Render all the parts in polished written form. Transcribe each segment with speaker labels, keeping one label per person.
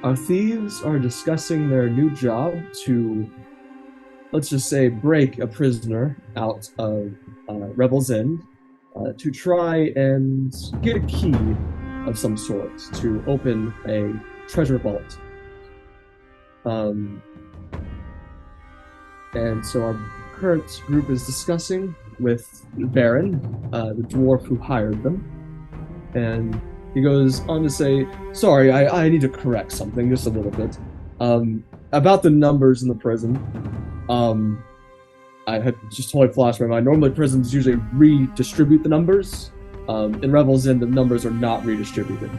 Speaker 1: Our thieves are discussing their new job to, let's just say, break a prisoner out of Revels End to try and get a key of some sort to open a treasure vault. Um, and so our current group is discussing with Baron, the dwarf who hired them, and he goes on to say, sorry, I need to correct something just a little bit. About the numbers in the prison. I had just totally flashed my mind. Normally prisons usually redistribute the numbers. In Revels End, the numbers are not redistributed.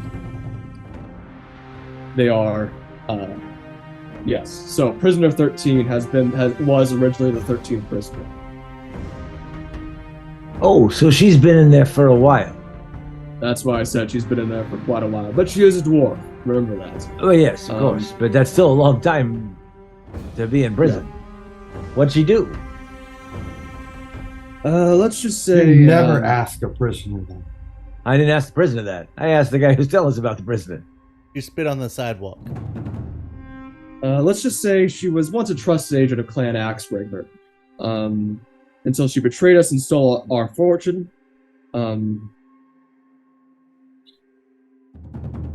Speaker 1: They are, yes. So prisoner 13 was originally the 13th prisoner.
Speaker 2: Oh, so she's been in there for a while.
Speaker 1: That's why I said she's been in there for quite a while. But she is a dwarf. Remember that.
Speaker 2: Oh, yes, of course. But that's still a long time to be in prison. Yeah. What'd she do?
Speaker 1: Let's just say...
Speaker 3: You never ask a prisoner that.
Speaker 2: I didn't ask the prisoner that. I asked the guy who's telling us about the prisoner.
Speaker 4: You spit on the sidewalk.
Speaker 1: Let's just say she was once a trusted agent of Clan Axebreaker. Until she betrayed us and stole our fortune.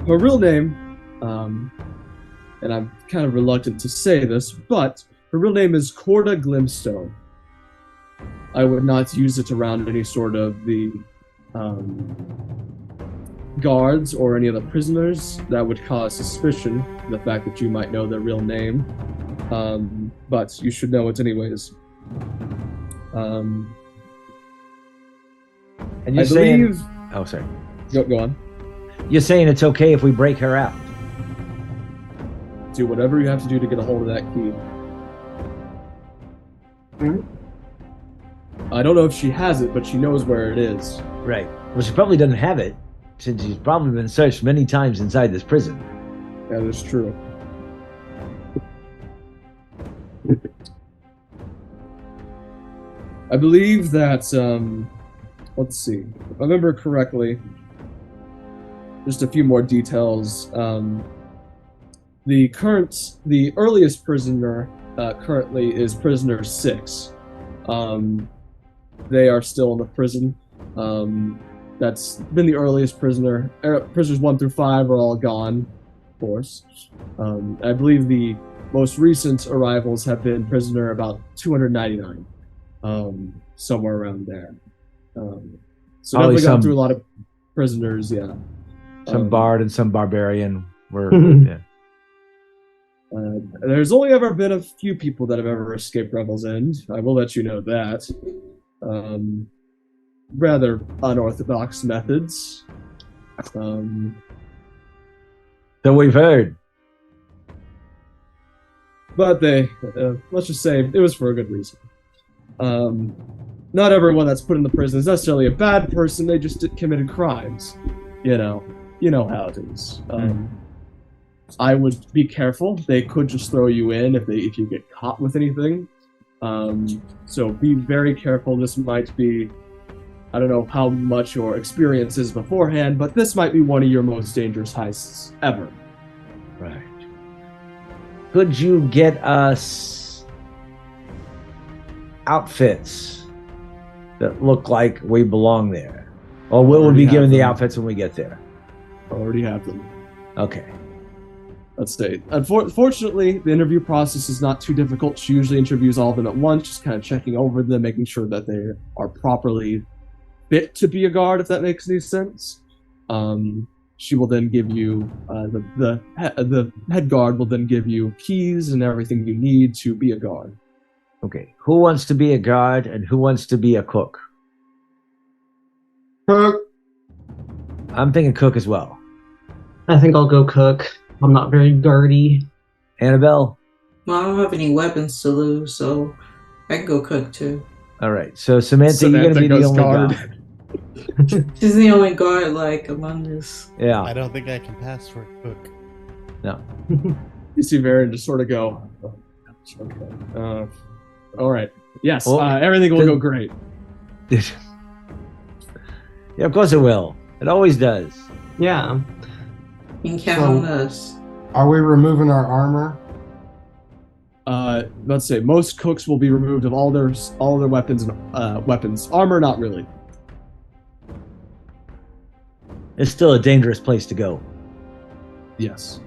Speaker 1: Her real name, and I'm kind of reluctant to say this, but her real name is Corda Glimstone. I would not use it around any sort of the guards or any of the prisoners. That would cause suspicion, the fact that you might know their real name. But you should know it anyways.
Speaker 2: And you're saying... Oh, sorry.
Speaker 1: Go on.
Speaker 2: You're saying it's okay if we break her out?
Speaker 1: Do whatever you have to do to get a hold of that key. I don't know if she has it, but she knows where it is.
Speaker 2: Right. Well, she probably doesn't have it, since she's probably been searched many times inside this prison.
Speaker 1: Yeah, that's true. I believe that, let's see, if I remember correctly, just a few more details. The earliest prisoner currently is prisoner 6. They are still in the prison. That's been the earliest prisoner. Prisoners 1 through 5 are all gone, of course. I believe the most recent arrivals have been prisoner about 299, somewhere around there. So definitely gone through a lot of prisoners, yeah.
Speaker 2: Some bard and some barbarian were, yeah.
Speaker 1: There's only ever been a few people that have ever escaped Revels End. I will let you know that. Rather unorthodox methods.
Speaker 2: So we've heard.
Speaker 1: But they, let's just say, it was for a good reason. Not everyone that's put in the prison is necessarily a bad person. They just committed crimes. You know how it is. I would be careful. They could just throw you in if you get caught with anything. So be very careful. This might be, I don't know how much your experience is beforehand, but this might be one of your most dangerous heists ever.
Speaker 2: Right. Could you get us outfits that look like we belong there? Or will we be given the outfits when we get there?
Speaker 1: Already have them.
Speaker 2: Okay.
Speaker 1: Let's say. Unfortunately, the interview process is not too difficult. She usually interviews all of them at once, just kind of checking over them, making sure that they are properly fit to be a guard, if that makes any sense. She will then give you, the head guard will then give you keys and everything you need to be a guard.
Speaker 2: Okay. Who wants to be a guard and who wants to be a cook?
Speaker 3: Cook.
Speaker 2: I'm thinking cook as well.
Speaker 5: I think I'll go cook. I'm not very guardy.
Speaker 2: Annabelle?
Speaker 6: Well, I don't have any weapons to lose, so I can go cook too.
Speaker 2: All right. So Samantha you're going to be the only guard.
Speaker 6: She's the only guard, like, among us.
Speaker 2: Yeah.
Speaker 4: I don't think I can pass for a cook.
Speaker 2: No.
Speaker 1: You see Varian just sort of go, oh, okay. All right. Yes,
Speaker 2: well,
Speaker 1: everything will go great.
Speaker 2: Yeah, of course it will. It always does.
Speaker 5: Yeah.
Speaker 6: You can count on us.
Speaker 3: Are we removing our armor?
Speaker 1: Let's say most cooks will be removed of all their weapons and weapons. Armor, not really.
Speaker 2: It's still a dangerous place to go.
Speaker 1: Yes.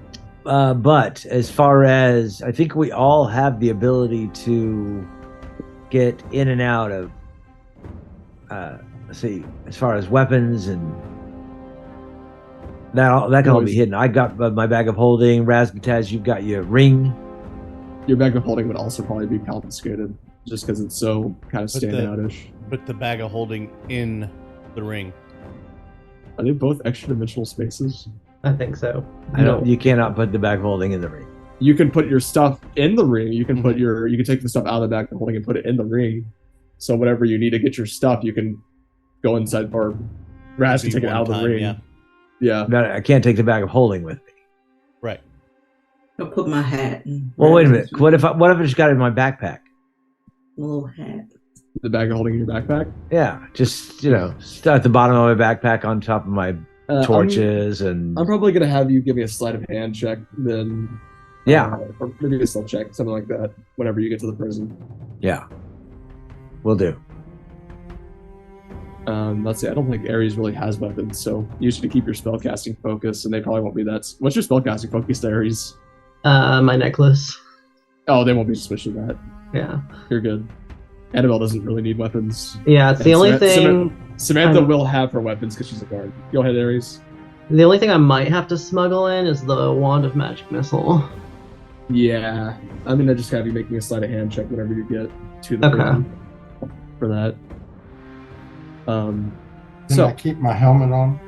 Speaker 2: But as far as I think we all have the ability to get in and out of, let's see, as far as weapons and that can all be hidden. I got my bag of holding. Razz, you've got your ring.
Speaker 1: Your bag of holding would also probably be confiscated, just because it's so kind of standout-ish.
Speaker 4: Put the bag of holding in the ring.
Speaker 1: Are they both extra-dimensional spaces?
Speaker 5: I think so.
Speaker 2: You cannot put the bag of holding in the ring.
Speaker 1: You can put your stuff in the ring. You can you can take the stuff out of the bag of holding and put it in the ring. So whenever you need to get your stuff, you can go inside, or Razz can take it out of the ring. Yeah.
Speaker 2: No, I can't take the bag of holding with me.
Speaker 4: Right.
Speaker 6: I'll put my hat in.
Speaker 2: Well, wait a minute. What if I just got it in my backpack?
Speaker 6: A little hat.
Speaker 1: The bag of holding in your backpack?
Speaker 2: Yeah, just start at the bottom of my backpack on top of my torches and.
Speaker 1: I'm probably gonna have you give me a sleight of hand check, then.
Speaker 2: Yeah.
Speaker 1: Or maybe a stealth check, something like that. Whenever you get to the prison.
Speaker 2: Yeah. Will do.
Speaker 1: Let's see. I don't think Aries really has weapons, so you should keep your spellcasting focus, and they probably won't be that. What's your spellcasting focus, Aries?
Speaker 5: My necklace.
Speaker 1: Oh, they won't be switching that.
Speaker 5: Yeah.
Speaker 1: You're good. Anabel doesn't really need weapons.
Speaker 5: Yeah, it's the only thing.
Speaker 1: Samantha will have her weapons because she's a guard. Go ahead, Aries.
Speaker 5: The only thing I might have to smuggle in is the Wand of Magic Missile.
Speaker 1: Yeah. I'm gonna just have you make me a sleight of hand check whenever you get to the prison for that.
Speaker 3: Can
Speaker 1: So
Speaker 3: I keep my helmet on?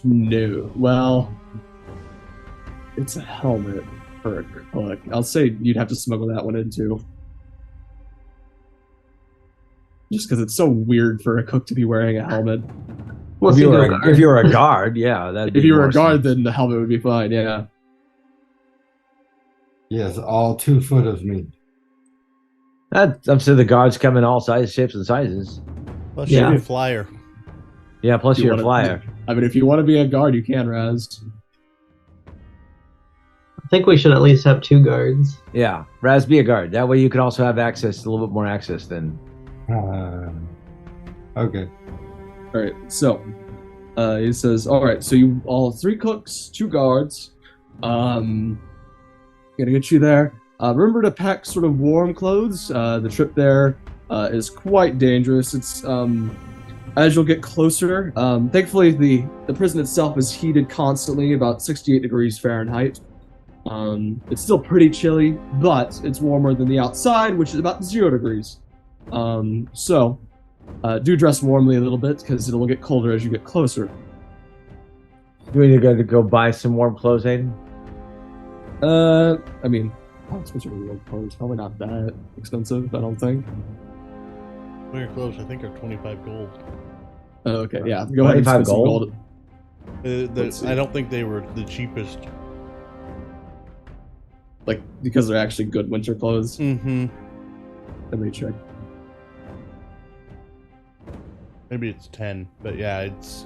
Speaker 1: No. Well, it's a helmet for a cook. I'll say you'd have to smuggle that one in too. Just because it's so weird for a cook to be wearing a helmet.
Speaker 5: Well,
Speaker 2: if you were a guard, yeah.
Speaker 1: If you were a guard, then the helmet would be fine, yeah.
Speaker 3: Yes, all 2 foot of me.
Speaker 2: That's up to the guards come in all sizes, shapes, and sizes.
Speaker 4: Plus, you're a flyer.
Speaker 2: Yeah, plus you're a flyer.
Speaker 1: I mean, if you want to be a guard, you can, Razz.
Speaker 5: I think we should at least have 2 guards.
Speaker 2: Yeah, Razz, be a guard. That way you can also have access, a little bit more access than.
Speaker 3: Okay.
Speaker 1: All right, so he says, all right, so you all 3 cooks, 2 guards. Gonna get you there. Remember to pack sort of warm clothes. The trip there is quite dangerous. It's as you'll get closer. Thankfully, the prison itself is heated constantly, about 68 degrees Fahrenheit. It's still pretty chilly, but it's warmer than the outside, which is about 0 degrees. So do dress warmly a little bit because it'll get colder as you get closer.
Speaker 2: Do we need to go buy some warm clothes, Aiden?
Speaker 1: I mean, expensive warm clothes. Probably not that expensive, I don't think.
Speaker 4: Winter clothes, I think, are 25 gold.
Speaker 1: Okay, yeah. Go ahead and spend some gold.
Speaker 4: I don't think they were the cheapest.
Speaker 1: Like, because they're actually good winter clothes?
Speaker 4: Mm-hmm.
Speaker 1: Let me check.
Speaker 4: Maybe it's 10, but yeah, it's...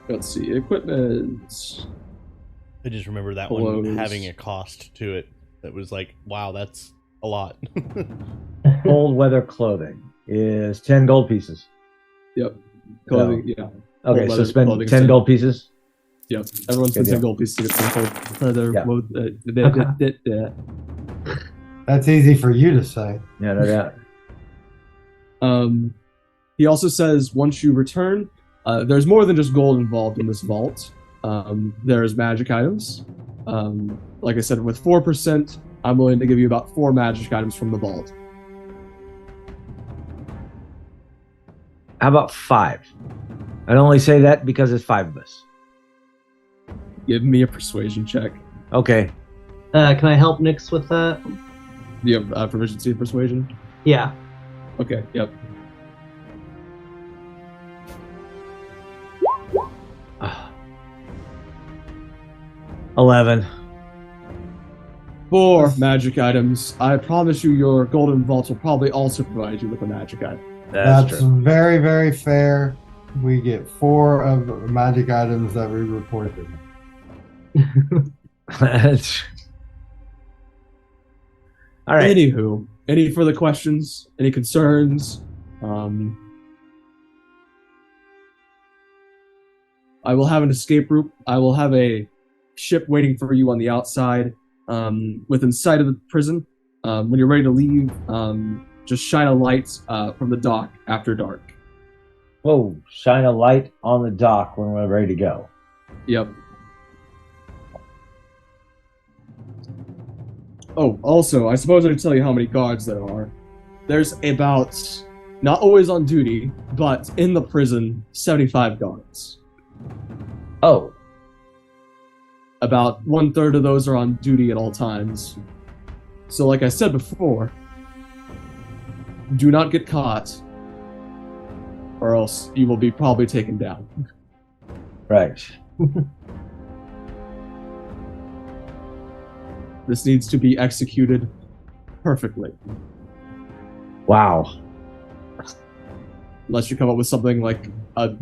Speaker 1: Let's see, equipment.
Speaker 4: I just remember that
Speaker 1: Clothes.
Speaker 4: one having a cost to it that was like, wow, that's a lot.
Speaker 2: Cold weather clothing is 10 gold pieces.
Speaker 1: Yep. Clothing, yeah.
Speaker 2: Okay, so spend 10 gold pieces.
Speaker 1: Yep. Everyone spends 10 gold pieces to get some cold leather.
Speaker 2: Yeah.
Speaker 3: That's easy for you to say.
Speaker 2: Yeah, no doubt.
Speaker 1: He also says once you return, there's more than just gold involved in this vault. There's magic items. Like I said, with 4%, I'm willing to give you about 4 magic items from the vault.
Speaker 2: How about 5? I only say that because it's 5 of us.
Speaker 1: Give me a persuasion check.
Speaker 2: Okay.
Speaker 5: Can I help Nyx with that?
Speaker 1: Do you have proficiency in persuasion?
Speaker 5: Yeah.
Speaker 1: Okay, yep.
Speaker 2: Uh, 11.
Speaker 1: 4 magic items. I promise you your golden vault will probably also provide you with a magic item.
Speaker 2: That's true.
Speaker 3: very, very fair. We get 4 of the magic items that we reported.
Speaker 2: All right.
Speaker 1: Anywho, any further questions? Any concerns? I will have an escape route. I will have a ship waiting for you on the outside, within sight of the prison. When you're ready to leave, just shine a light from the dock after dark.
Speaker 2: Whoa, shine a light on the dock when we're ready to go.
Speaker 1: Yep. Oh, also, I suppose I should tell you how many guards there are. There's about, not always on duty, but in the prison, 75 guards.
Speaker 2: Oh,
Speaker 1: About 1/3 of those are on duty at all times. So like I said before, do not get caught, or else you will be probably taken down.
Speaker 2: right.
Speaker 1: This needs to be executed perfectly.
Speaker 2: Wow.
Speaker 1: Unless you come up with something like a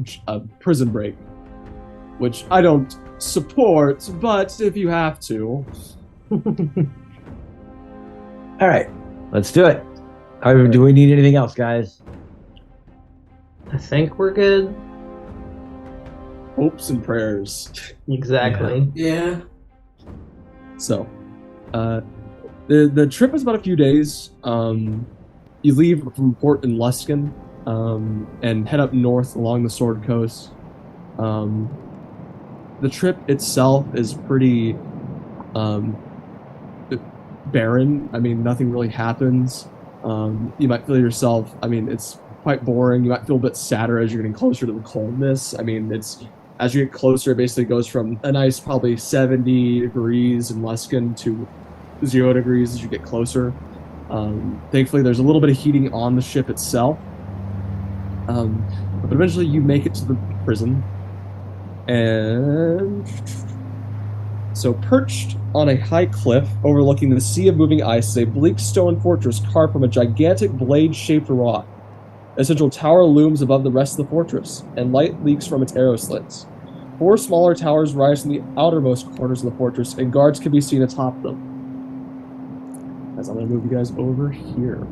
Speaker 1: prison break, which I don't support, but if you have to.
Speaker 2: All right, let's do it. Do we need anything else, guys?
Speaker 5: I think we're good.
Speaker 1: Hopes and prayers.
Speaker 5: Exactly.
Speaker 6: Yeah.
Speaker 1: So, the trip is about a few days. You leave from port in Luskin, and head up north along the Sword Coast. The trip itself is pretty barren. I mean, nothing really happens. You might feel yourself, I mean, it's quite boring. You might feel a bit sadder as you're getting closer to the coldness. I mean, as you get closer, it basically goes from a nice probably 70 degrees in Luskin to 0 degrees as you get closer. Thankfully, there's a little bit of heating on the ship itself. But eventually you make it to the prison. And so perched on a high cliff overlooking the sea of moving ice is a bleak stone fortress carved from a gigantic blade-shaped rock. A central tower looms above the rest of the fortress, and light leaks from its arrow slits. 4 smaller towers rise from the outermost corners of the fortress, and guards can be seen atop them. As I'm going to move you guys over here.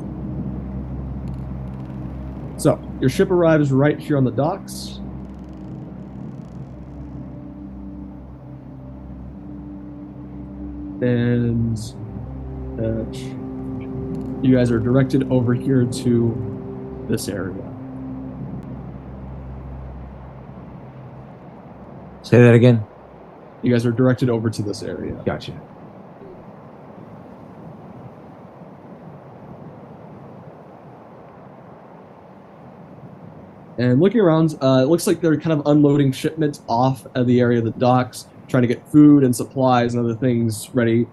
Speaker 1: So, your ship arrives right here on the docks. And you guys are directed over here to this area.
Speaker 2: Say that again.
Speaker 1: You guys are directed over to this area.
Speaker 2: Gotcha.
Speaker 1: And looking around, it looks like they're kind of unloading shipments off of the area of the docks, trying to get food and supplies and other things ready.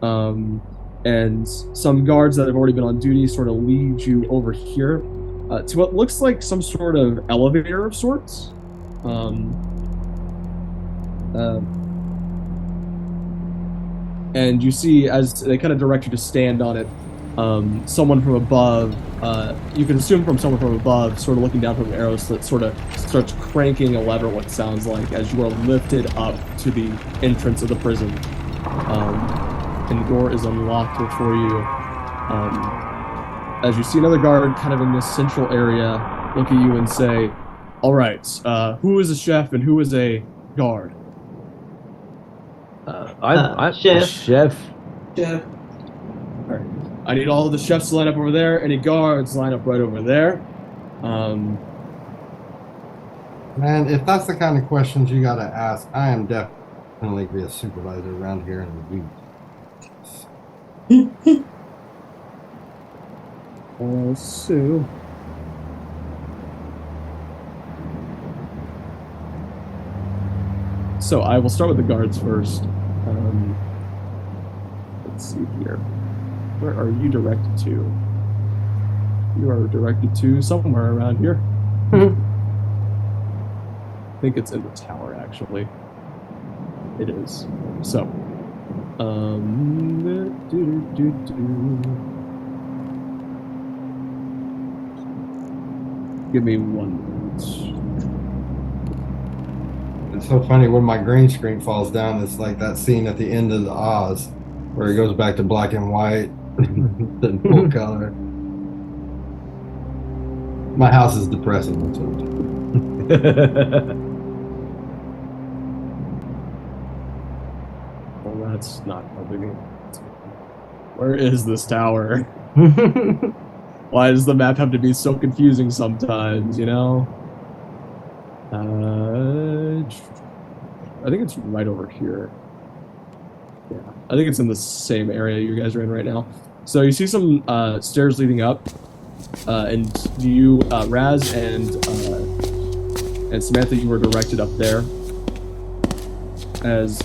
Speaker 1: And some guards that have already been on duty sort of lead you over here to what looks like some sort of elevator of sorts. And you see, as they kind of direct you to stand on it, someone from above, you can assume from someone from above, sort of looking down from an arrow slit, sort of starts cranking a lever, what sounds like, as you are lifted up to the entrance of the prison. And the door is unlocked before you. As you see another guard kind of in this central area look at you and say, all right, who is a chef and who is a guard?
Speaker 2: I'm
Speaker 5: Chef.
Speaker 2: Chef.
Speaker 6: Yeah.
Speaker 1: All right. I need all of the chefs to line up over there. Any guards line up right over there.
Speaker 3: Man, if that's the kind of questions you gotta ask, I am definitely be a supervisor around here in a week.
Speaker 1: So I will start with the guards first. Let's see here. Where are you directed to? You are directed to somewhere around here. I think it's in the tower, actually. It is. So, give me 1 minute.
Speaker 3: It's so funny when my green screen falls down. It's like that scene at the end of the Oz, where it goes back to black and white, then full color. My house is depressing. That's what I'm saying.
Speaker 1: Well, that's not helping me. Where is this tower? Why does the map have to be so confusing sometimes, you know? I think it's right over here. Yeah, I think it's in the same area you guys are in right now. So you see some stairs leading up, and you, Razz and Samantha, you were directed up there. As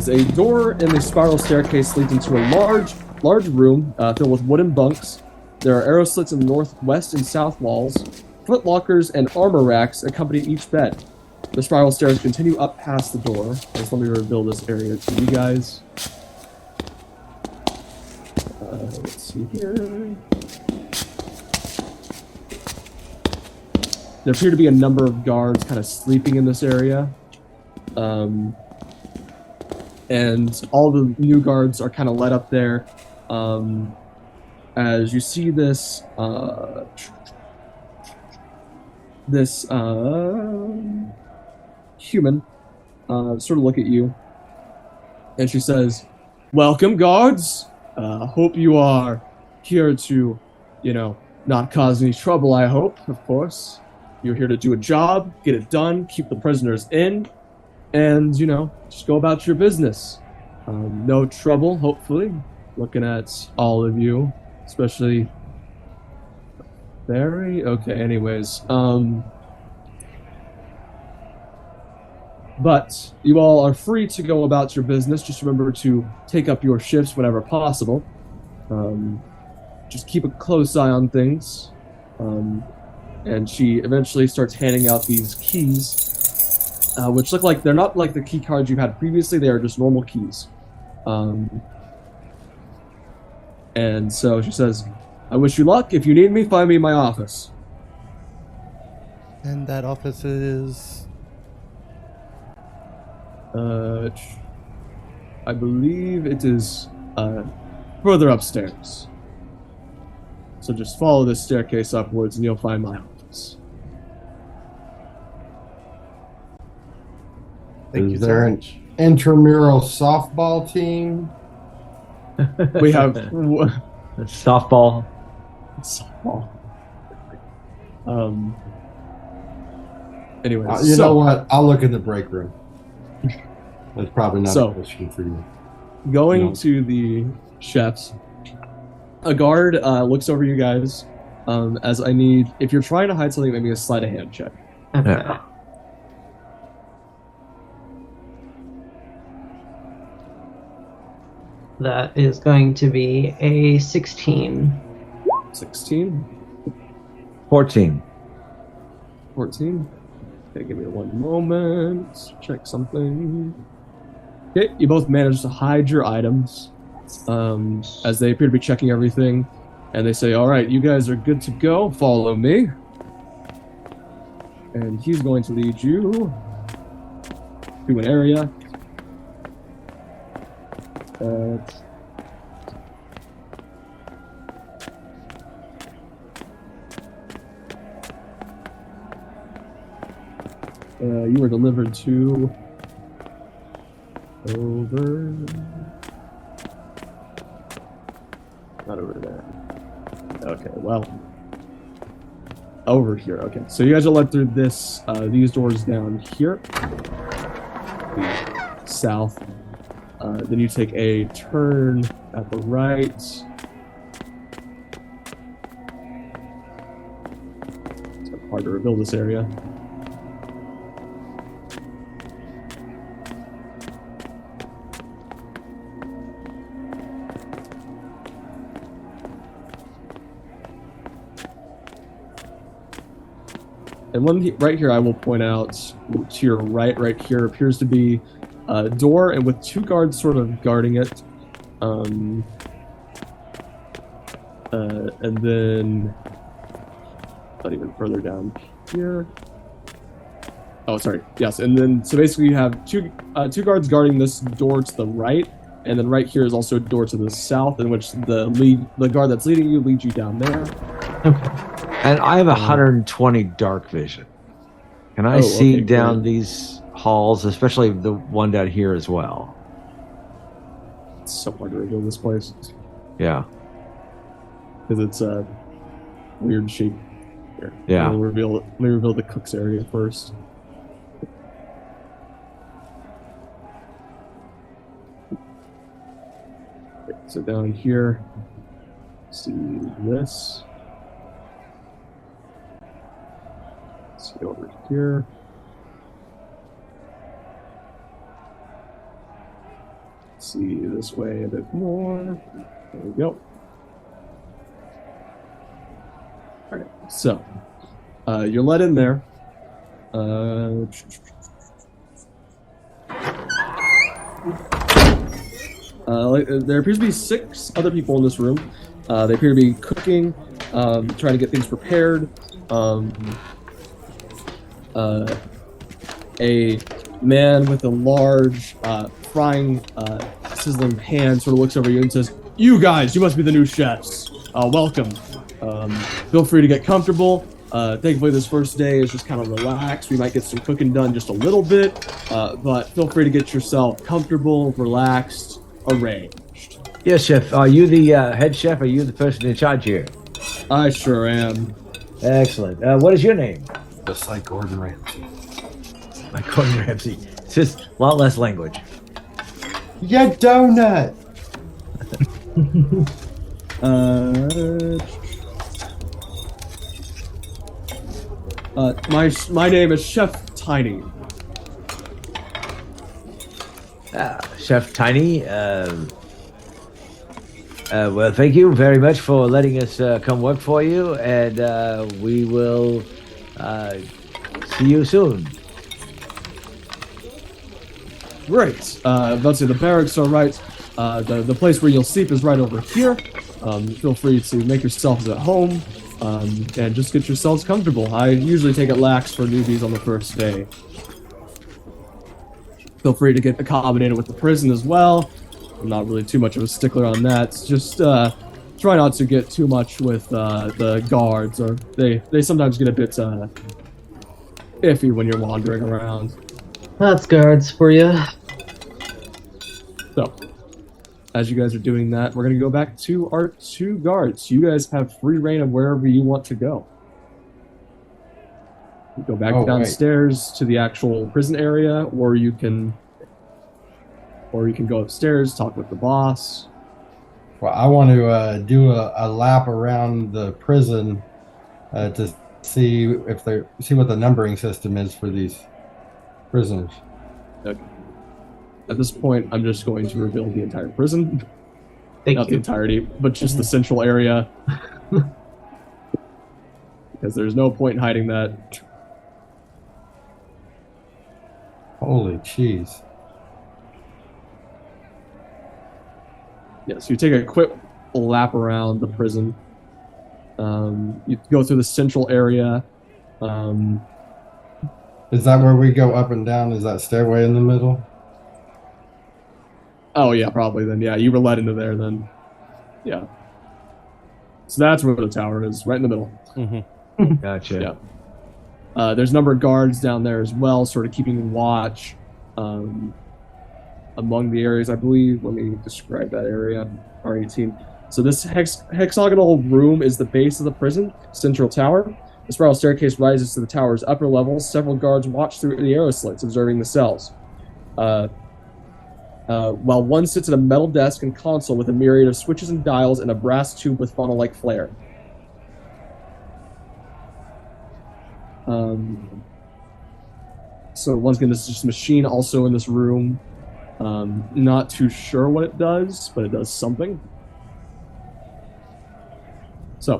Speaker 1: a door in the spiral staircase leads into a large room filled with wooden bunks. There are arrow slits in the northwest and south walls. Foot lockers and armor racks accompany each bed. The spiral stairs continue up past the door. Just let me reveal this area to you guys. Let's see here. There appear to be a number of guards kind of sleeping in this area. And all the new guards are kind of led up there. As you see this human sort of look at you, and she says, "Welcome, guards. Hope you are here to, not cause any trouble, I hope, of course. You're here to do a job, get it done, keep the prisoners in, and, just go about your business. No trouble, hopefully. Looking at all of you, especially Barry. Okay, anyways. But you all are free to go about your business. Just remember to take up your shifts whenever possible. Just keep a close eye on things." And she eventually starts handing out these keys, which look like they're not like the key cards you had previously. They are just normal keys. And so she says, "I wish you luck. If you need me, find me in my office."
Speaker 4: And that office is...
Speaker 1: I believe it is further upstairs. So just follow this staircase upwards and you'll find my office.
Speaker 4: Thank you
Speaker 3: Is
Speaker 4: so
Speaker 3: there
Speaker 4: much.
Speaker 3: an intramural softball team?
Speaker 1: We have
Speaker 2: Softball.
Speaker 1: softball. Anyways,
Speaker 3: You know what? I'll look in the break room. That's probably not
Speaker 1: So-
Speaker 3: a question for you.
Speaker 1: going
Speaker 3: No.
Speaker 1: to the chefs, a guard looks over you guys. As I need, if you're trying to hide something, maybe a sleight of hand check.
Speaker 5: Okay.
Speaker 2: Yeah.
Speaker 5: That is going to be a 16.
Speaker 1: 16,
Speaker 2: 14.
Speaker 1: 14. Okay, give me one moment. Check something. Okay, you both managed to hide your items as they appear to be checking everything. And they say, "All right, you guys are good to go. Follow me." And he's going to lead you to an area. You were delivered to not over there. Okay, well, over here. Okay, so you guys are led through these doors down here, the south. Then you take a turn at the right. It's hard to reveal this area. And right here, I will point out to your right here appears to be a door, and with two guards sort of guarding it. And then, not even further down here. Oh, sorry. Yes, and then so basically you have two guards guarding this door to the right, and then right here is also a door to the south, in which the guard that's leading you leads you down there.
Speaker 5: Okay.
Speaker 2: And I have 120 dark vision. Can I see down these halls, especially the one down here as well?
Speaker 1: It's so hard to reveal this place.
Speaker 2: Yeah.
Speaker 1: Because it's a weird shape. Here.
Speaker 2: Yeah.
Speaker 1: Let me reveal the cook's area first. Okay, so down here, see this. See over here. See this way a bit more. There we go. All right, so you're let in there. There appears to be 6 other people in this room. They appear to be cooking, trying to get things prepared. A man with a large frying, sizzling pan sort of looks over you and says, "You guys, you must be the new chefs. Welcome. Feel free to get comfortable. Thankfully, this first day is just kind of relaxed. We might get some cooking done just a little bit, but feel free to get yourself comfortable, relaxed, arranged."
Speaker 2: Yes, chef. Are you the head chef? Are you the person in charge here?
Speaker 1: I sure am.
Speaker 2: Excellent. What is your name?
Speaker 3: Just like Gordon Ramsay.
Speaker 2: Like Gordon Ramsay. It's just a lot less language.
Speaker 3: Yeah, donut.
Speaker 1: My name is Chef Tiny.
Speaker 2: Chef Tiny. Well, thank you very much for letting us come work for you, and we will see you soon.
Speaker 1: Great. Let's say the barracks are right. The place where you'll sleep is right over here. Feel free to make yourselves at home and just get yourselves comfortable. I usually take it lax for newbies on the first day. Feel free to get accommodated with the prison as well. I'm not really too much of a stickler on that. Just try not to get too much with the guards, or they sometimes get a bit iffy when you're wandering around.
Speaker 5: That's guards for you.
Speaker 1: So, as you guys are doing that, we're going to go back to our 2 guards. You guys have free reign of wherever you want to go. You go back downstairs to the actual prison area, or you can go upstairs, talk with the boss.
Speaker 3: Well, I want to do a lap around the prison to see what the numbering system is for these prisoners.
Speaker 1: Okay. At this point, I'm just going to reveal the entire prison. Not the entirety, but just the central area. Because there's no point in hiding that.
Speaker 3: Holy cheese.
Speaker 1: Yes, you take a quick lap around the prison. You go through the central area.
Speaker 3: Is that where we go up and down? Is that stairway in the middle?
Speaker 1: Oh, yeah, probably then. Yeah, you were led into there then. Yeah. So that's where the tower is, right in the middle.
Speaker 4: Mm-hmm.
Speaker 2: Gotcha.
Speaker 1: Yeah. There's a number of guards down there as well, sort of keeping watch among the areas, I believe. Let me describe that area. R18. So this hexagonal room is the base of the prison, central tower. The spiral staircase rises to the tower's upper levels. Several guards watch through the arrow slits, observing the cells. While one sits at a metal desk and console with a myriad of switches and dials and a brass tube with funnel-like flare. So once again, this is just a machine also in this room. Not too sure what it does, but it does something. So,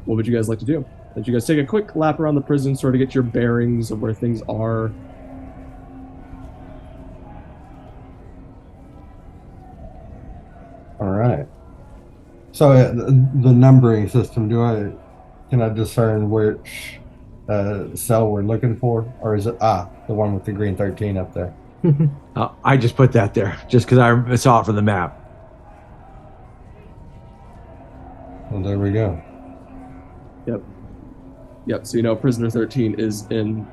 Speaker 1: what would you guys like to do? Did you guys take a quick lap around the prison, sort of get your bearings of where things are?
Speaker 3: All right. So the numbering system, can I discern which cell we're looking for, or is it the one with the green 13 up there?
Speaker 2: I just put that there just because I saw it from the map.
Speaker 3: Well, there we go.
Speaker 1: Yep. So you know, prisoner 13 is in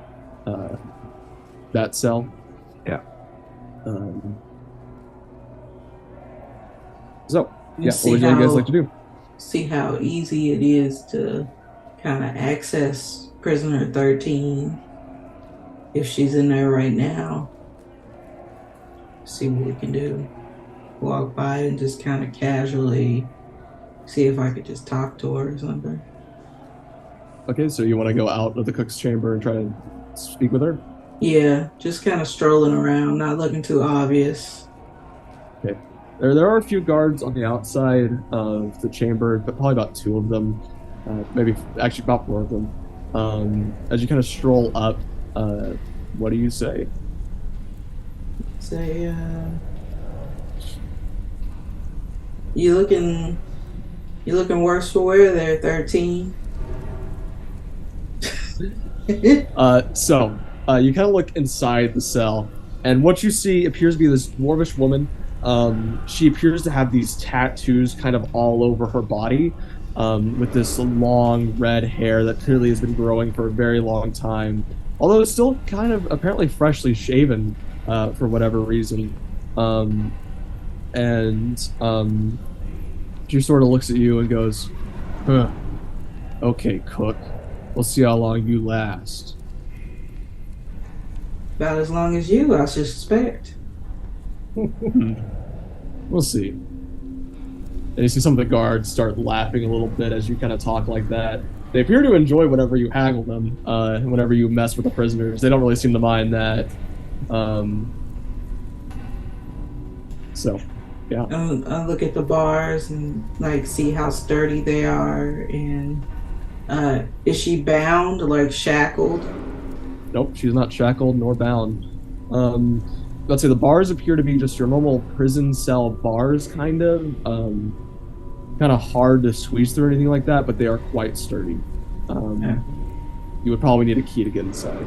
Speaker 1: that cell.
Speaker 2: Yeah.
Speaker 1: So yeah,
Speaker 6: See
Speaker 1: what would you guys like to do?
Speaker 6: See how easy it is to kind of access prisoner 13 if she's in there right now. See what we can do. Walk by and just kind of casually see if I could just talk to her or something.
Speaker 1: Okay, so you want to go out of the cook's chamber and try to speak with her?
Speaker 6: Yeah, just kind of strolling around, not looking too obvious.
Speaker 1: Okay. There are a few guards on the outside of the chamber, but probably about 2 of them. Maybe actually about 4 of them. As you kind of stroll up, what do you say?
Speaker 6: Say, you looking worse for wear there, 13.
Speaker 1: So you kind of look inside the cell, and what you see appears to be this dwarvish woman. She appears to have these tattoos kind of all over her body, with this long red hair that clearly has been growing for a very long time, although it's still kind of apparently freshly shaven for whatever reason. She sort of looks at you and goes, "Huh. Okay, cook. We'll see how long you last."
Speaker 6: About as long as you, I suspect.
Speaker 1: We'll see. And you see some of the guards start laughing a little bit as you kind of talk like that. They appear to enjoy whenever you haggle them, whenever you mess with the prisoners. They don't really seem to mind that. So, yeah.
Speaker 6: I look at the bars and like see how sturdy they are. And is she bound, like shackled?
Speaker 1: Nope, she's not shackled nor bound. Let's say the bars appear to be just your normal prison cell bars, kind of. Kind of hard to squeeze through or anything like that, but they are quite sturdy. You would probably need a key to get inside.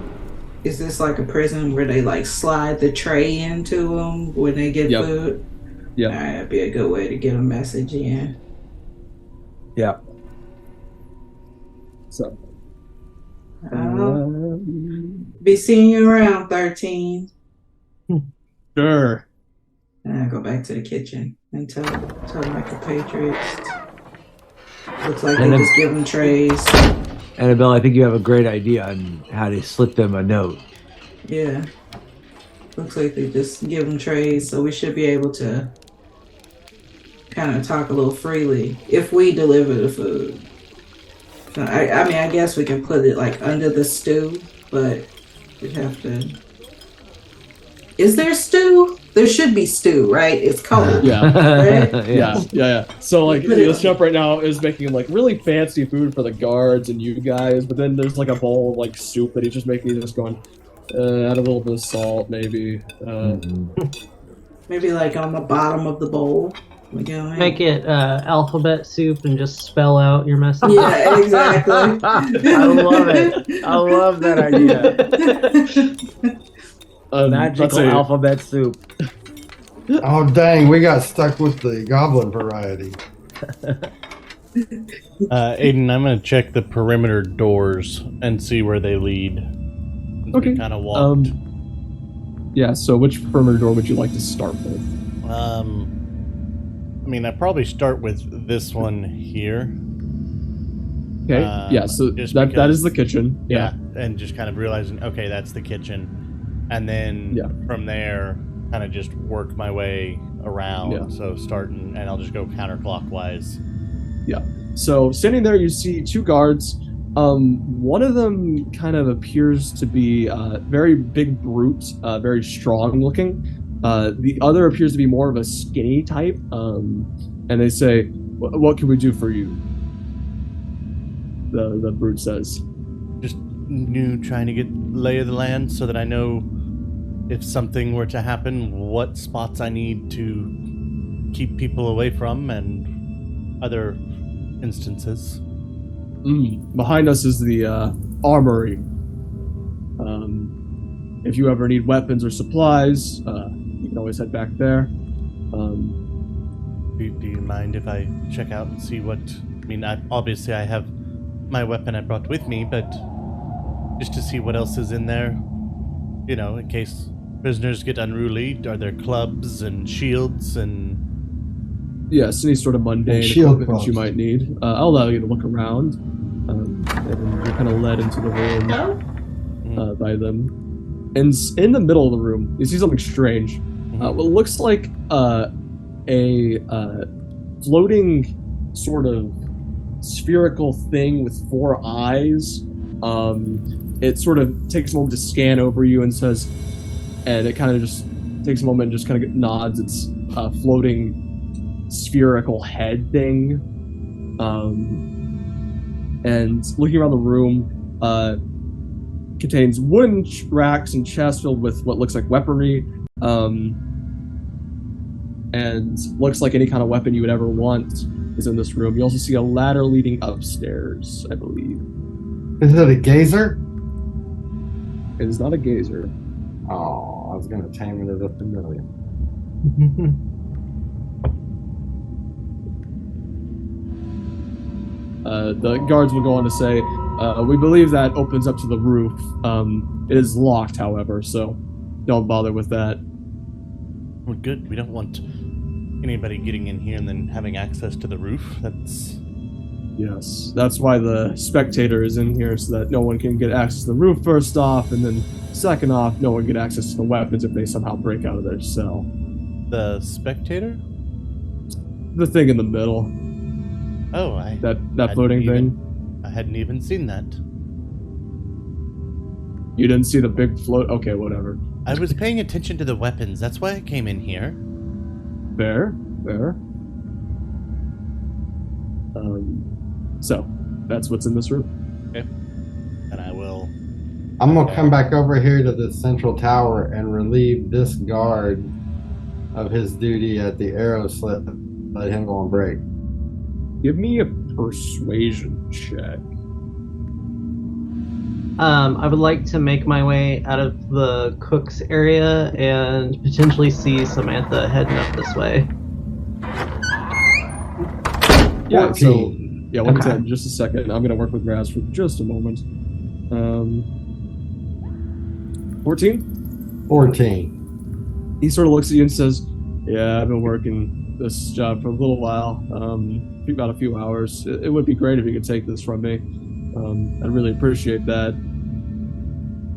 Speaker 6: Is this like a prison where they like slide the tray into them when they get food?
Speaker 1: Yeah.
Speaker 6: Alright, that'd be a good way to get a message in.
Speaker 2: Yeah.
Speaker 1: So.
Speaker 6: Be seeing you around, 13.
Speaker 1: Sure.
Speaker 6: And I go back to the kitchen and tell my compatriots. Looks like they just give them trays.
Speaker 2: Anabel, I think you have a great idea on how to slip them a note.
Speaker 6: Yeah. Looks like they just give them trays, so we should be able to kind of talk a little freely if we deliver the food. So I mean, I guess we can put it like under the stew, but we'd have to. Is there stew? There should be stew, right? It's cold.
Speaker 1: Yeah.
Speaker 6: Right?
Speaker 1: Yeah. So like this chef right now is making like really fancy food for the guards and you guys, but then there's like a bowl of like soup that he's just making, just going, add a little bit of salt, maybe.
Speaker 6: Maybe like on the bottom of the bowl.
Speaker 5: Make it alphabet soup and just spell out your message.
Speaker 6: Yeah, exactly.
Speaker 2: I love it. I love that idea. Magical alphabet soup.
Speaker 3: Oh dang, we got stuck with the goblin variety.
Speaker 4: Aiden, I'm gonna check the perimeter doors and see where they lead.
Speaker 1: Okay.
Speaker 4: Kind of walked.
Speaker 1: Yeah. So which perimeter door would you like to start with?
Speaker 4: I mean, I probably start with this one here.
Speaker 1: Okay. Yeah. So that is the kitchen. Yeah.
Speaker 4: And just kind of realizing, okay, that's the kitchen, and then from there, kind of just work my way around.
Speaker 1: Yeah.
Speaker 4: So starting, and I'll just go counterclockwise.
Speaker 1: Yeah. So standing there, you see 2 guards. One of them kind of appears to be very big brute, very strong looking. The other appears to be more of a skinny type. And they say, "What can we do for you?" The brute says.
Speaker 4: Just trying to get lay of the land so that I know if something were to happen, what spots I need to keep people away from and other instances.
Speaker 1: Behind us is the armory. If you ever need weapons or supplies, you can always head back there.
Speaker 4: Do you mind if I check out and see what... I mean, obviously I have my weapon I brought with me, but just to see what else is in there, you know, in case prisoners get unruly. Are there clubs and shields and...
Speaker 1: Yes, any sort of mundane
Speaker 3: shield
Speaker 1: equipment you might need. I'll allow you to look around. And you're kind of led into the room by them. And in the middle of the room, you see something strange. What looks like a floating sort of spherical thing with 4 eyes. It sort of takes a moment to scan over you and says, and it kind of just takes a moment and just kind of nods. It's a floating spherical head thing. And looking around the room, contains wooden racks and chests filled with what looks like weaponry, and looks like any kind of weapon you would ever want is in this room. You also see a ladder leading upstairs, I believe.
Speaker 3: Is it a gazer?
Speaker 1: It is not a gazer.
Speaker 3: Oh, I was going to tame it as a familiar.
Speaker 1: The guards will go on to say, we believe that opens up to the roof. It is locked, however, so don't bother with that.
Speaker 4: Well, good. We don't want anybody getting in here and then having access to the roof.
Speaker 1: Yes, that's why the spectator is in here, so that no one can get access to the roof first off, and then second off, no one can get access to the weapons if they somehow break out of their cell.
Speaker 4: The spectator?
Speaker 1: The thing in the middle.
Speaker 4: Oh,
Speaker 1: that floating thing.
Speaker 4: I hadn't even seen that.
Speaker 1: You didn't see the big float? Okay, whatever.
Speaker 4: I was paying attention to the weapons. That's why I came in here.
Speaker 1: Fair. So, that's what's in this room.
Speaker 4: Okay. And I will...
Speaker 3: I'm going to come back over here to the central tower and relieve this guard of his duty at the arrow slit. Let him go on break.
Speaker 1: Give me a persuasion check.
Speaker 5: I would like to make my way out of the cook's area and potentially see Samantha heading up this way.
Speaker 1: Yeah,
Speaker 3: 14.
Speaker 1: so yeah, like I
Speaker 5: Okay.
Speaker 1: said, in just a second. I'm gonna work with Razz for just a moment. 14?
Speaker 3: 14.
Speaker 1: He sort of looks at you and says, "Yeah, I've been working this job for a little while. About a few hours. It would be great if you could take this from me. I'd really appreciate that."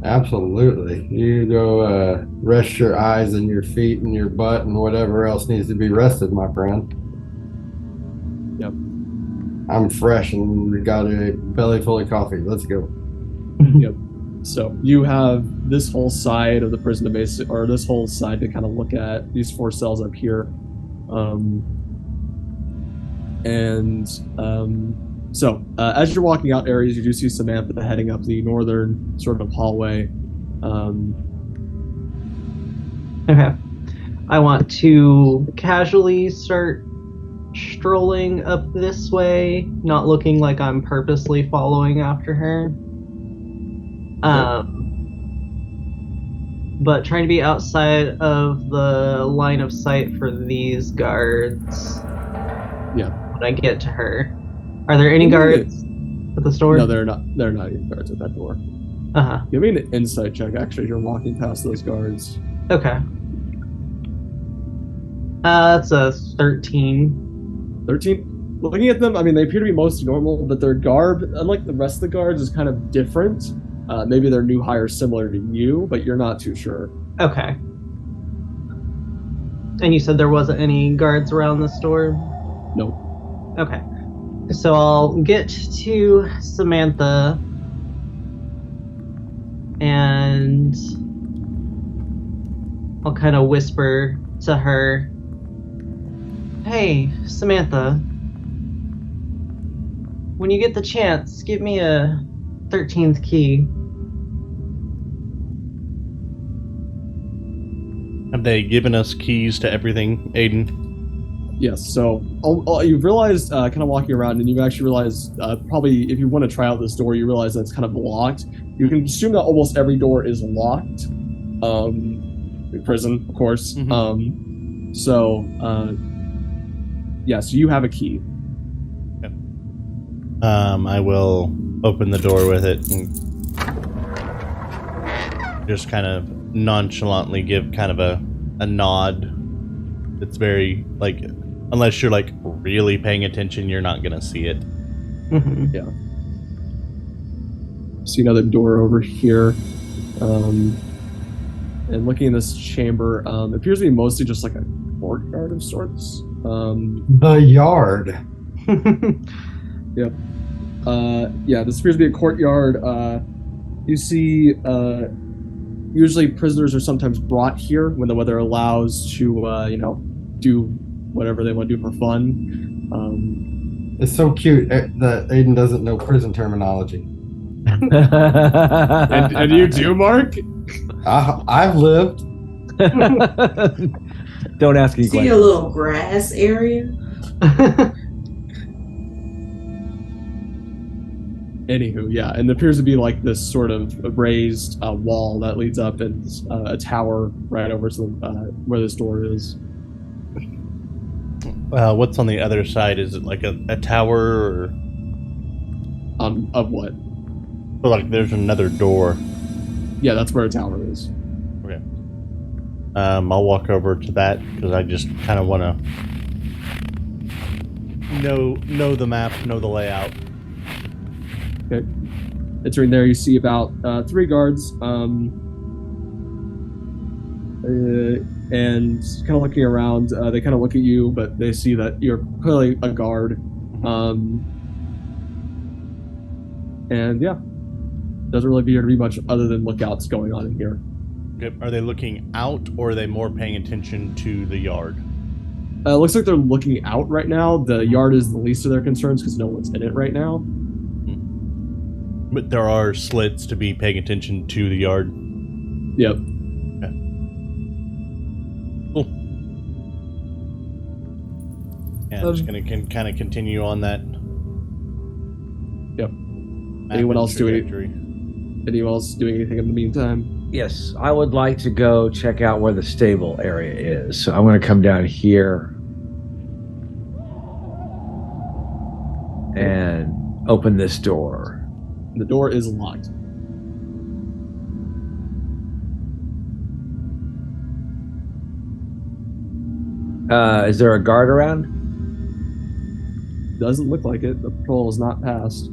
Speaker 3: Absolutely. You go rest your eyes and your feet and your butt and whatever else needs to be rested, my friend.
Speaker 1: Yep.
Speaker 3: I'm fresh and we got a belly full of coffee. Let's go.
Speaker 1: Yep. So you have this whole side of the prison to or this whole side to kind of look at, these 4 cells up here. So as you're walking out, Aries, you do see Samantha heading up the northern sort of hallway.
Speaker 5: Okay. I want to casually start strolling up this way, not looking like I'm purposely following after her. But trying to be outside of the line of sight for these guards.
Speaker 1: Yeah.
Speaker 5: When I get to her. Are there any guards at the store?
Speaker 1: No, they're not. They're not even guards at that door.
Speaker 5: Uh-huh.
Speaker 1: Give me an insight check. Actually, you're walking past those guards.
Speaker 5: Okay. That's a 13.
Speaker 1: 13. Looking at them, I mean, they appear to be mostly normal, but their garb, unlike the rest of the guards, is kind of different. Maybe their new hire similar to you, but you're not too sure.
Speaker 5: Okay. And you said there wasn't any guards around the store?
Speaker 1: Nope.
Speaker 5: Okay. So I'll get to Samantha and I'll kind of whisper to her, "Hey, Samantha, when you get the chance, give me a 13th key."
Speaker 4: Have they given us keys to everything, Aiden?
Speaker 1: Yes, so you've realized, kind of walking around, and you've actually realized, probably if you want to try out this door, you realize that it's kind of locked. You can assume that almost every door is locked. Prison, of course.
Speaker 4: Mhm.
Speaker 1: So you have a key.
Speaker 4: I will open the door with it and just kind of nonchalantly give kind of a nod. It's very, like, unless you're, like, really paying attention, you're not going to see it.
Speaker 5: Mhm.
Speaker 1: Yeah. See another door over here. And looking in this chamber, it appears to be mostly just like a courtyard of sorts.
Speaker 3: The yard.
Speaker 1: Yep. This appears to be a courtyard. You see, usually prisoners are sometimes brought here when the weather allows to, do whatever they want to do for fun.
Speaker 3: It's so cute that Aiden doesn't know prison terminology.
Speaker 1: And you do, Mark?
Speaker 3: I've lived.
Speaker 2: Don't ask any
Speaker 6: See a
Speaker 2: questions.
Speaker 6: little grass area?
Speaker 1: Anywho, yeah, and there appears to be like this sort of raised wall that leads up and a tower right over to where this door is.
Speaker 4: What's on the other side? Is it like a tower or?
Speaker 1: Of what?
Speaker 4: Or like there's another door.
Speaker 1: Yeah, that's where a tower is.
Speaker 4: Okay. I'll walk over to that because I just kind of want to know the map, know the layout.
Speaker 1: Okay. Entering there, you see about 3 guards, and kind of looking around. They kind of look at you, but they see that you're clearly a guard. And yeah, doesn't really appear to be much other than lookouts going on in here.
Speaker 4: Okay. Are they looking out, or are they more paying attention to the yard?
Speaker 1: It looks like they're looking out right now. The yard is the least of their concerns because no one's in it right now.
Speaker 4: But there are slits to be paying attention to the yard.
Speaker 1: Yep.
Speaker 4: Okay. Cool. Yeah, I'm just gonna kind of continue on that.
Speaker 1: Yep.
Speaker 4: map
Speaker 1: Anyone
Speaker 4: and
Speaker 1: else doing it?
Speaker 4: trajectory.
Speaker 1: Anyone else doing anything in the meantime?
Speaker 2: Yes, I would like to go check out where the stable area is. So I'm going to come down here and open this door.
Speaker 1: The door is locked.
Speaker 2: Is there a guard around?
Speaker 1: Doesn't look like it. The patrol is not passed.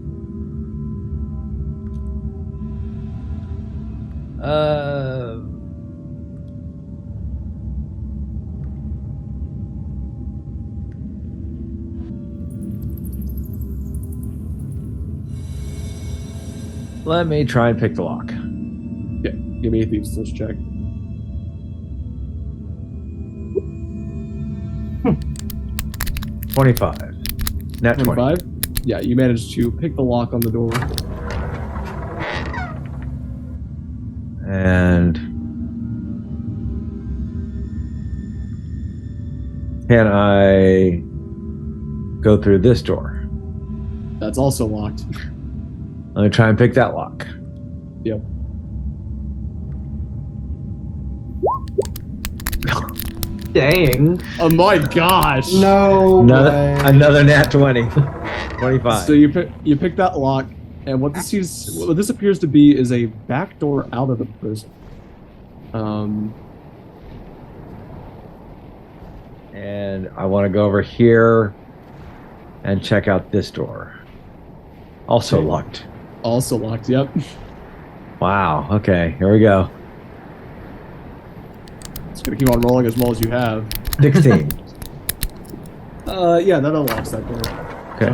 Speaker 2: Let me try and pick the lock.
Speaker 1: Yeah, give me a Thieves Tools check.
Speaker 2: $25. Nat 20.
Speaker 1: 25? Yeah, you managed to pick the lock on the door.
Speaker 2: And can I go through this door?
Speaker 1: That's also locked.
Speaker 2: Let me try and pick that lock.
Speaker 1: Yep.
Speaker 5: Dang.
Speaker 1: Oh my gosh!
Speaker 3: No way.
Speaker 2: Another nat 20. 25.
Speaker 1: So you pick that lock, and what this appears to be is a back door out of the prison.
Speaker 2: And I want to go over here and check out this door. Also
Speaker 1: Okay.
Speaker 2: locked.
Speaker 1: Also locked. Yep.
Speaker 2: Wow. Okay, here we go.
Speaker 1: Just gonna keep on rolling as well as you have.
Speaker 2: 16.
Speaker 1: Yeah, that unlocks that door.
Speaker 2: Okay.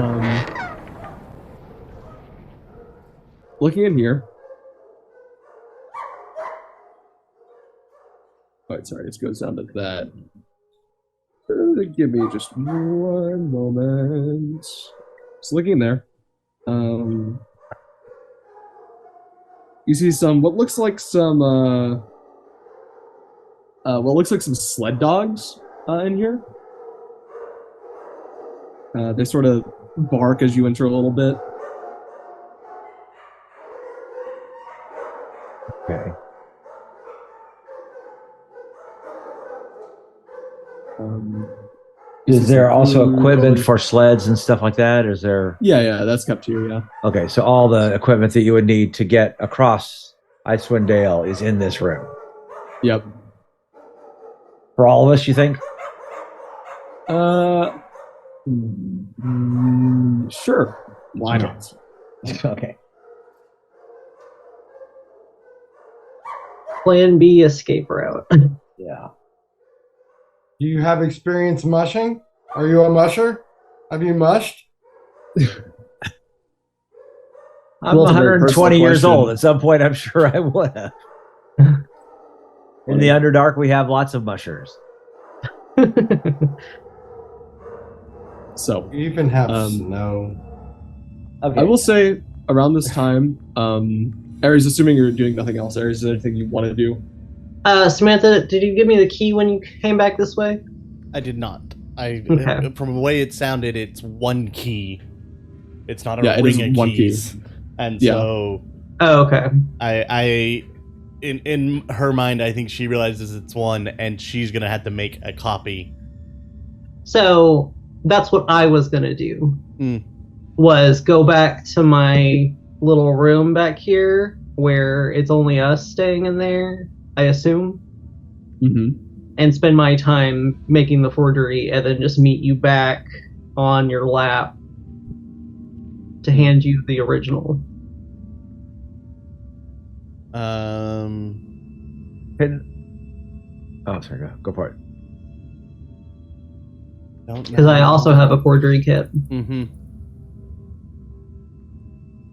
Speaker 1: Looking in here. Alright, sorry, this goes down to that. Give me just one moment. Just looking in there. You see what looks like some sled dogs in here. They sort of bark as you enter a little bit.
Speaker 2: Okay. Is there also equipment for sleds and stuff like that? Is there?
Speaker 1: Yeah, that's kept here, yeah.
Speaker 2: Okay, so all the equipment that you would need to get across Icewind Dale is in this room.
Speaker 1: Yep.
Speaker 2: For all of us, you think?
Speaker 1: Sure. Why not?
Speaker 2: Okay.
Speaker 5: Plan B, escape route.
Speaker 2: Yeah.
Speaker 3: Do you have experience mushing? Are you a musher? Have you mushed?
Speaker 2: I'm
Speaker 1: Well, it's a very
Speaker 2: 120
Speaker 1: personal
Speaker 2: years
Speaker 1: question.
Speaker 2: old. At some point, I'm sure I would have. In the Underdark, we have lots of mushers.
Speaker 1: So,
Speaker 3: You even have snow.
Speaker 2: Okay.
Speaker 1: I will say, around this time, Aries, assuming you're doing nothing else, Aries, is there anything you want to do?
Speaker 5: Samantha, did you give me the key when you came back this way?
Speaker 4: I did not.
Speaker 5: Okay.
Speaker 4: From the way it sounded, it's one key. It's not a
Speaker 1: Yeah, it
Speaker 4: ring
Speaker 1: is
Speaker 4: of
Speaker 1: one key.
Speaker 4: keys. And
Speaker 1: Yeah.
Speaker 4: so
Speaker 5: Oh, okay.
Speaker 4: I in her mind, I think she realizes it's one, and she's gonna have to make a copy.
Speaker 5: So that's what I was gonna do.
Speaker 4: Mm.
Speaker 5: Was go back to my little room back here where it's only us staying in there, I assume,
Speaker 1: Mm-hmm.
Speaker 5: and spend my time making the forgery, and then just meet you back on your lap to hand you the original.
Speaker 2: Oh, sorry. Go for it.
Speaker 5: Because I also have a forgery kit.
Speaker 4: Mm-hmm.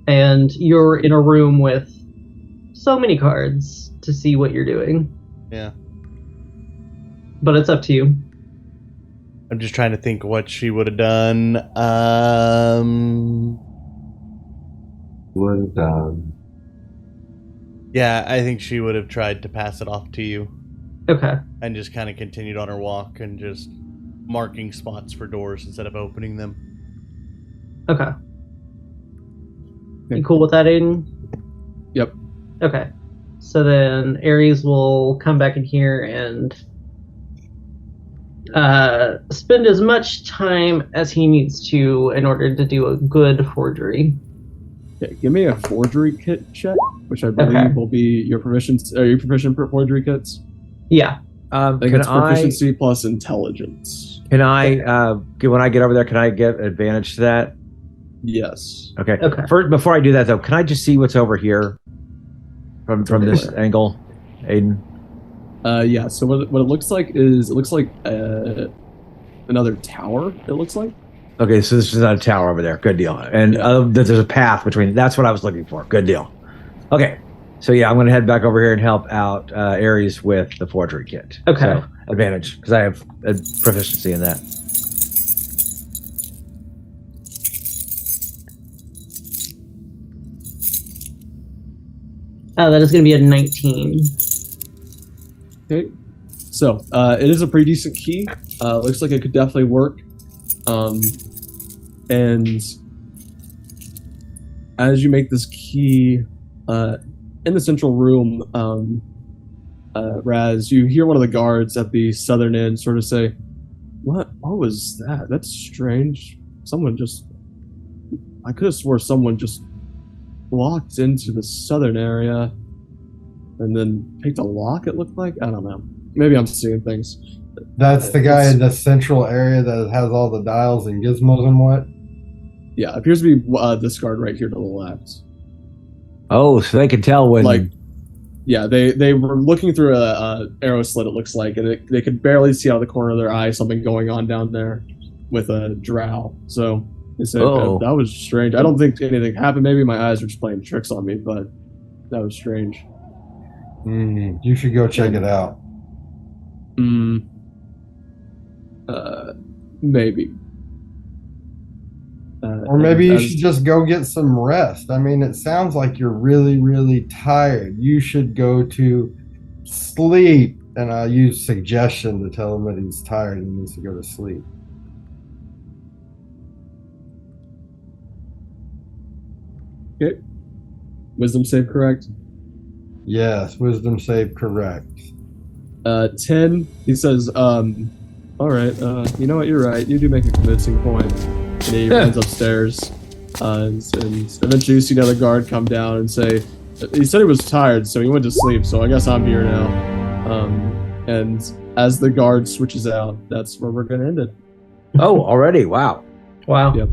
Speaker 5: And you're in a room with so many cards to see what you're doing.
Speaker 4: Yeah.
Speaker 5: But it's up to you.
Speaker 4: I'm just trying to think what she would have done.
Speaker 3: Would have done.
Speaker 4: Yeah, I think she would have tried to pass it off to you.
Speaker 5: Okay.
Speaker 4: And just kind of continued on her walk and just marking spots for doors instead of opening them.
Speaker 5: Okay. You cool with that, Aiden?
Speaker 1: Yep.
Speaker 5: Okay. So then Aries will come back in here and spend as much time as he needs to in order to do a good forgery.
Speaker 1: Okay, give me a forgery kit check, which I believe will be your proficiency. Are you proficient for forgery kits?
Speaker 5: Yeah.
Speaker 1: I think it's proficiency plus intelligence.
Speaker 2: When I get over there, can I get advantage to that?
Speaker 1: Yes.
Speaker 2: Okay.
Speaker 5: Okay.
Speaker 2: First, before I do that, though, can I just see what's over here from this angle, Aiden?
Speaker 1: Yeah. So what it looks like is another tower. It looks like.
Speaker 2: Okay, so this is not a tower over there. Good deal. And there's a path between. That's what I was looking for. Good deal. Okay. So yeah, I'm going to head back over here and help out Aries with the forgery kit.
Speaker 5: Okay.
Speaker 2: So, advantage, because I have a proficiency in that.
Speaker 5: That is going to be a 19.
Speaker 1: Okay. So it is a pretty decent key. Looks like it could definitely work. And as you make this key in the central room, Razz, you hear one of the guards at the southern end sort of say, What was that? That's strange. I could have swore someone just walked into the southern area and then picked a lock, it looked like. I don't know. Maybe I'm seeing things.
Speaker 3: That's the guy in the central area that has all the dials and gizmos and what?
Speaker 1: Yeah, it appears to be this guard right here to the left.
Speaker 2: Oh, so they can tell when...
Speaker 1: Yeah, they were looking through a arrow slit, it looks like, and they could barely see out of the corner of their eye something going on down there with a drow. So they said, that was strange. I don't think anything happened. Maybe my eyes were just playing tricks on me, but that was strange.
Speaker 3: You should go check it out.
Speaker 1: Maybe.
Speaker 3: Or maybe you should just go get some rest. I mean, it sounds like you're really, really tired. You should go to sleep. And I'll use suggestion to tell him that he's tired and needs to go to sleep.
Speaker 1: Okay. Wisdom save correct.
Speaker 3: Yes, wisdom save correct.
Speaker 1: 10. He says, all right, you know what, you're right. You do make a convincing point. And he runs upstairs. And eventually you see another guard come down and say, he said he was tired, so he went to sleep, so I guess I'm here now. And as the guard switches out, that's where we're going to end it.
Speaker 2: Oh, already? Wow.
Speaker 5: Wow.
Speaker 1: Yep.